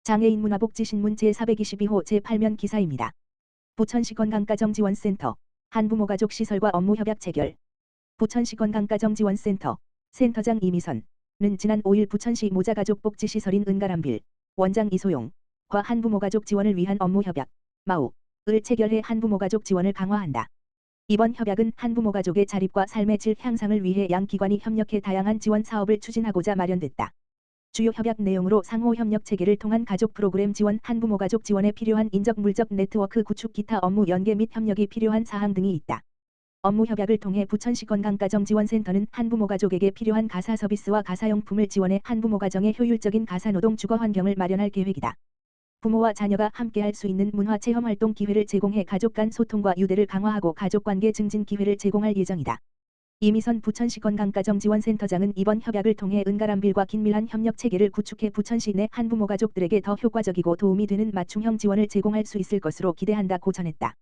장애인 문화복지신문 제422호 제8면 기사입니다. 부천시 건강가정지원센터 한부모가족시설과 업무 협약 체결. 부천시 건강가정지원센터 센터장 이미선는 지난 5일 부천시 모자가족복지시설인 은가람빌 원장 이소용과 한부모가족 지원을 위한 업무 협약 마우를 체결해 한부모가족 지원을 강화한다. 이번 협약은 한부모가족의 자립과 삶의 질 향상을 위해 양 기관이 협력해 다양한 지원 사업을 추진하고자 마련됐다. 주요 협약 내용으로 상호 협력 체계를 통한 가족 프로그램 지원, 한부모가족 지원에 필요한 인적 물적 네트워크 구축, 기타 업무 연계 및 협력이 필요한 사항 등이 있다. 업무 협약을 통해 부천시 건강가정지원센터는 한부모가족에게 필요한 가사 서비스와 가사용품을 지원해 한부모가정의 효율적인 가사노동 주거 환경을 마련할 계획이다. 부모와 자녀가 함께할 수 있는 문화체험활동 기회를 제공해 가족 간 소통과 유대를 강화하고 가족관계 증진 기회를 제공할 예정이다. 이미선 부천시 건강가정지원센터장은 이번 협약을 통해 은가람빌과 긴밀한 협력 체계를 구축해 부천시 내 한부모가족들에게 더 효과적이고 도움이 되는 맞춤형 지원을 제공할 수 있을 것으로 기대한다고 전했다.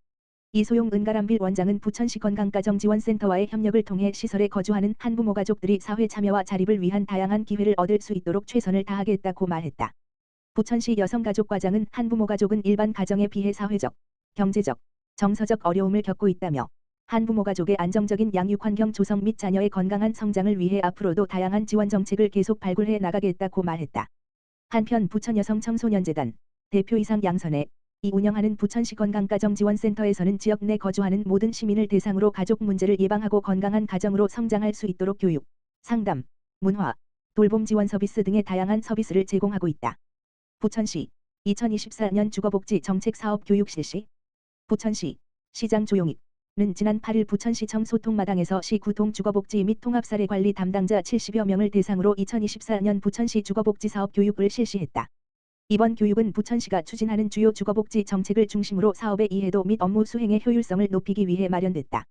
이소용 은가람빌 원장은 부천시 건강가정지원센터와의 협력을 통해 시설에 거주하는 한부모가족들이 사회 참여와 자립을 위한 다양한 기회를 얻을 수 있도록 최선을 다하겠다고 말했다. 부천시 여성가족과장은 한부모가족은 일반 가정에 비해 사회적, 경제적, 정서적 어려움을 겪고 있다며 한부모가족의 안정적인 양육 환경 조성 및 자녀의 건강한 성장을 위해 앞으로도 다양한 지원 정책을 계속 발굴해 나가겠다고 말했다. 한편 부천여성청소년재단 대표이상 양선애 이 운영하는 부천시 건강가정지원센터에서는 지역 내 거주하는 모든 시민을 대상으로 가족 문제를 예방하고 건강한 가정으로 성장할 수 있도록 교육, 상담, 문화, 돌봄 지원 서비스 등의 다양한 서비스를 제공하고 있다. 부천시 2024년 주거복지 정책 사업 교육 실시. 부천시 시장 조용익는 지난 8일 부천시청 소통마당에서 시 구통 주거복지 및 통합사례관리 담당자 70여 명을 대상으로 2024년 부천시 주거복지사업 교육을 실시했다. 이번 교육은 부천시가 추진하는 주요 주거복지 정책을 중심으로 사업의 이해도 및 업무 수행의 효율성을 높이기 위해 마련됐다.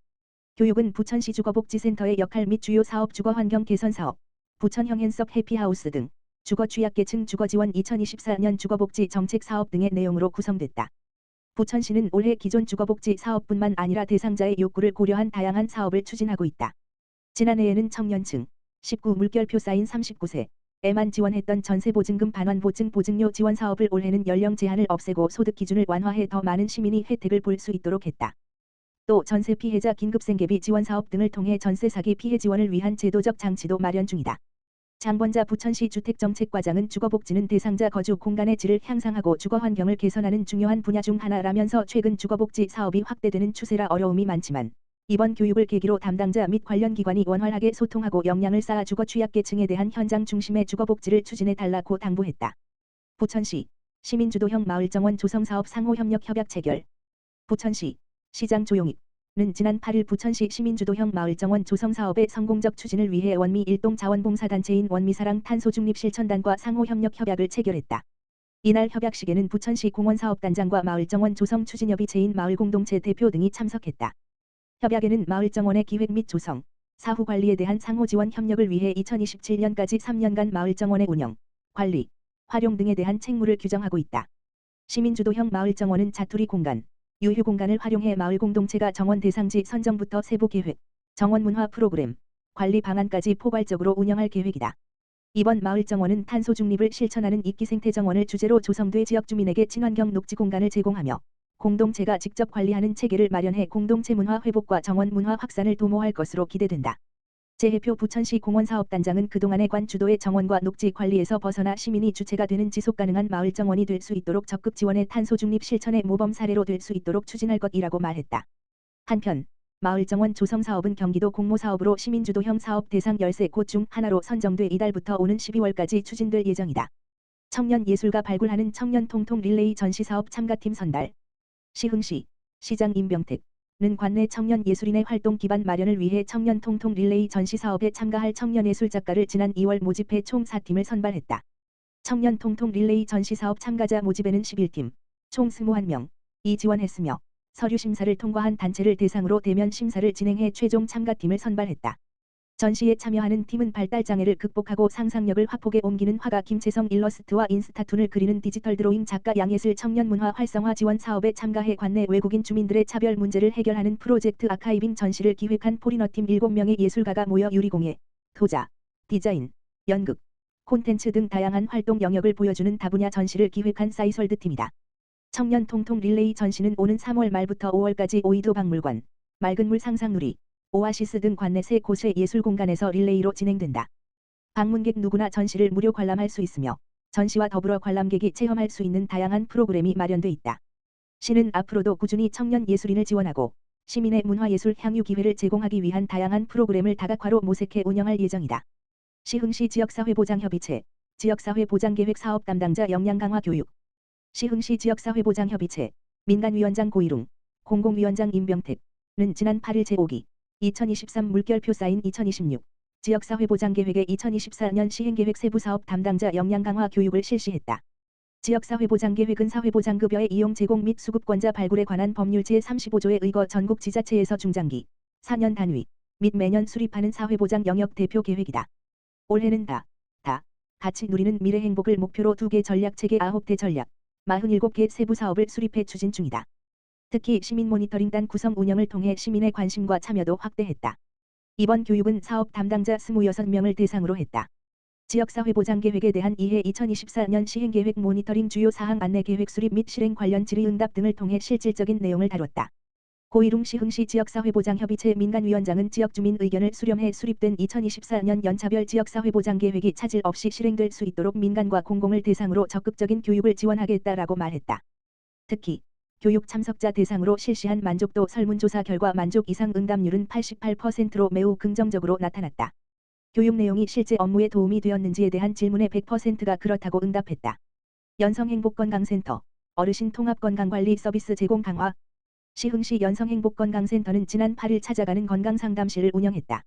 교육은 부천시 주거복지센터의 역할 및 주요 사업 주거환경 개선 사업, 부천형 핸석 해피하우스 등 주거 취약계층 주거지원 2024년 주거복지 정책 사업 등의 내용으로 구성됐다. 부천시는 올해 기존 주거복지 사업뿐만 아니라 대상자의 욕구를 고려한 다양한 사업을 추진하고 있다. 지난해에는 청년층 19 물결표 쌓인 39세에만 지원했던 전세보증금 반환보증 보증료 지원 사업을 올해는 연령 제한을 없애고 소득 기준을 완화해 더 많은 시민이 혜택을 볼 수 있도록 했다. 또 전세 피해자 긴급생계비 지원 사업 등을 통해 전세 사기 피해 지원을 위한 제도적 장치도 마련 중이다. 장권자 부천시 주택정책과장은 주거복지는 대상자 거주 공간의 질을 향상하고 주거 환경을 개선하는 중요한 분야 중 하나라면서 최근 주거복지 사업이 확대되는 추세라 어려움이 많지만 이번 교육을 계기로 담당자 및 관련 기관이 원활하게 소통하고 역량을 쌓아 주거 취약계층에 대한 현장 중심의 주거복지를 추진해 달라고 당부했다. 부천시 시민주도형 마을정원 조성사업 상호협력 협약 체결. 부천시 시장 조용익는 지난 8일 부천시 시민주도형 마을정원 조성사업의 성공적 추진을 위해 원미 일동자원봉사단체인 원미사랑 탄소중립실천단과 상호협력 협약을 체결했다. 이날 협약식에는 부천시 공원사업단장과 마을정원 조성 추진협의체인 마을공동체 대표 등이 참석했다. 협약에는 마을정원의 기획 및 조성, 사후 관리에 대한 상호지원 협력을 위해 2027년까지 3년간 마을정원의 운영, 관리, 활용 등에 대한 책무를 규정하고 있다. 시민주도형 마을정원은 자투리 공간, 유휴 공간을 활용해 마을 공동체가 정원 대상지 선정부터 세부 계획, 정원 문화 프로그램, 관리 방안까지 포괄적으로 운영할 계획이다. 이번 마을 정원은 탄소 중립을 실천하는 이끼생태 정원을 주제로 조성돼 지역 주민에게 친환경 녹지 공간을 제공하며 공동체가 직접 관리하는 체계를 마련해 공동체 문화 회복과 정원 문화 확산을 도모할 것으로 기대된다. 재해표 부천시 공원사업단장은 그동안의 관 주도의 정원과 녹지 관리에서 벗어나 시민이 주체가 되는 지속가능한 마을 정원이 될 수 있도록 적극 지원해 탄소 중립 실천의 모범 사례로 될 수 있도록 추진할 것이라고 말했다. 한편 마을 정원 조성 사업은 경기도 공모사업으로 시민주도형 사업 대상 13곳 중 하나로 선정돼 이달부터 오는 12월까지 추진될 예정이다. 청년 예술가 발굴하는 청년 통통 릴레이 전시사업 참가팀 선발. 시흥시 시장 임병택는 관내 청년 예술인의 활동 기반 마련을 위해 청년 통통 릴레이 전시 사업에 참가할 청년 예술 작가를 지난 2월 모집해 총 4팀을 선발했다. 청년 통통 릴레이 전시 사업 참가자 모집에는 11팀, 총 21명이 지원했으며 서류 심사를 통과한 단체를 대상으로 대면 심사를 진행해 최종 참가팀을 선발했다. 전시에 참여하는 팀은 발달장애를 극복하고 상상력을 확폭에 옮기는 화가 김채성 일러스트와 인스타툰을 그리는 디지털 드로잉 작가 양예슬 청년 문화 활성화 지원 사업에 참가해 관내 외국인 주민들의 차별 문제를 해결하는 프로젝트 아카이빙 전시를 기획한 포리너팀 7명의 예술가가 모여 유리공예, 토자, 디자인, 연극, 콘텐츠 등 다양한 활동 영역을 보여주는 다분야 전시를 기획한 싸이솔드 팀이다. 청년 통통 릴레이 전시는 오는 3월 말부터 5월까지 오이도 박물관, 맑은물 상상누리, 오아시스 등 관내 3곳의 예술공간에서 릴레이로 진행된다. 방문객 누구나 전시를 무료 관람할 수 있으며 전시와 더불어 관람객이 체험할 수 있는 다양한 프로그램이 마련돼 있다. 시는 앞으로도 꾸준히 청년 예술인을 지원하고 시민의 문화예술 향유 기회를 제공하기 위한 다양한 프로그램을 다각화로 모색해 운영할 예정이다. 시흥시 지역사회보장협의체, 지역사회보장계획 사업 담당자 역량 강화 교육, 시흥시 지역사회보장협의체, 민간위원장 고일웅, 공공위원장 임병택는 지난 8일 제5기 2023 물결표 사인 2026 지역사회보장계획의 2024년 시행계획 세부사업 담당자 역량 강화 교육을 실시했다. 지역사회보장계획은 사회보장급여의 이용 제공 및 수급권자 발굴에 관한 법률 제35조에 의거 전국 지자체에서 중장기, 4년 단위 및 매년 수립하는 사회보장 영역 대표 계획이다. 올해는 같이 누리는 미래 행복을 목표로 2개 전략체계 9대 전략, 47개 세부사업을 수립해 추진 중이다. 특히 시민 모니터링단 구성 운영을 통해 시민의 관심과 참여도 확대했다. 이번 교육은 사업 담당자 26명을 대상으로 했다. 지역사회보장계획에 대한 이해 2024년 시행계획 모니터링 주요 사항 안내 계획 수립 및 실행 관련 질의응답 등을 통해 실질적인 내용을 다뤘다. 고일웅 시흥시 지역사회보장협의체 민간위원장은 지역주민 의견을 수렴해 수립된 2024년 연차별 지역사회보장계획이 차질 없이 실행될 수 있도록 민간과 공공을 대상으로 적극적인 교육을 지원하겠다라고 말했다. 특히 교육 참석자 대상으로 실시한 만족도 설문조사 결과 만족 이상 응답률은 88%로 매우 긍정적으로 나타났다. 교육 내용이 실제 업무에 도움이 되었는지에 대한 질문에 100%가 그렇다고 응답했다. 연성행복건강센터, 어르신 통합건강관리 서비스 제공 강화. 시흥시 연성행복건강센터는 지난 8일 찾아가는 건강상담실을 운영했다.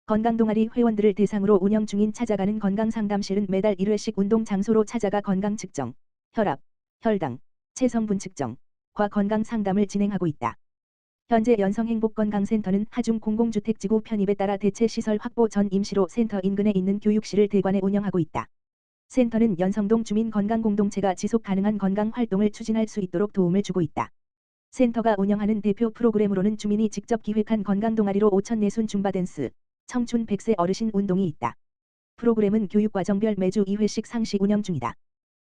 건강동아리 회원들을 대상으로 운영 중인 찾아가는 건강상담실은 매달 1회씩 운동 장소로 찾아가 건강 측정, 혈압, 혈당, 체성분 측정, 과 건강 상담을 진행하고 있다. 현재 연성행복건강센터는 하중 공공주택지구 편입에 따라 대체 시설 확보 전 임시로 센터 인근에 있는 교육실을 대관해 운영하고 있다. 센터는 연성동 주민 건강 공동체가 지속 가능한 건강 활동을 추진할 수 있도록 도움을 주고 있다. 센터가 운영하는 대표 프로그램으로는 주민이 직접 기획한 건강 동아리로 오천내순 줌바댄스, 청춘 100세 어르신 운동이 있다. 프로그램은 교육과정별 매주 2회씩 상시 운영 중이다.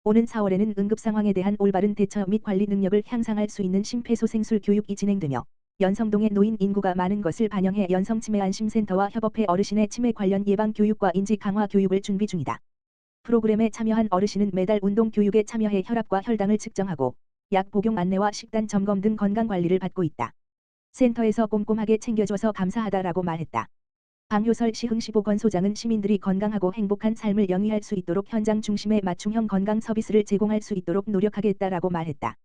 오는 4월에는 응급상황에 대한 올바른 대처 및 관리 능력을 향상할 수 있는 심폐소생술 교육이 진행되며 연성동의 노인 인구가 많은 것을 반영해 연성치매안심센터와 협업해 어르신의 치매 관련 예방 교육과 인지 강화 교육을 준비 중이다. 프로그램에 참여한 어르신은 매달 운동 교육에 참여해 혈압과 혈당을 측정하고 약 복용 안내와 식단 점검 등 건강 관리를 받고 있다. 센터에서 꼼꼼하게 챙겨줘서 감사하다라고 말했다. 방효설 시흥시 보건소장은 시민들이 건강하고 행복한 삶을 영위할 수 있도록 현장 중심의 맞춤형 건강 서비스를 제공할 수 있도록 노력하겠다라고 말했다.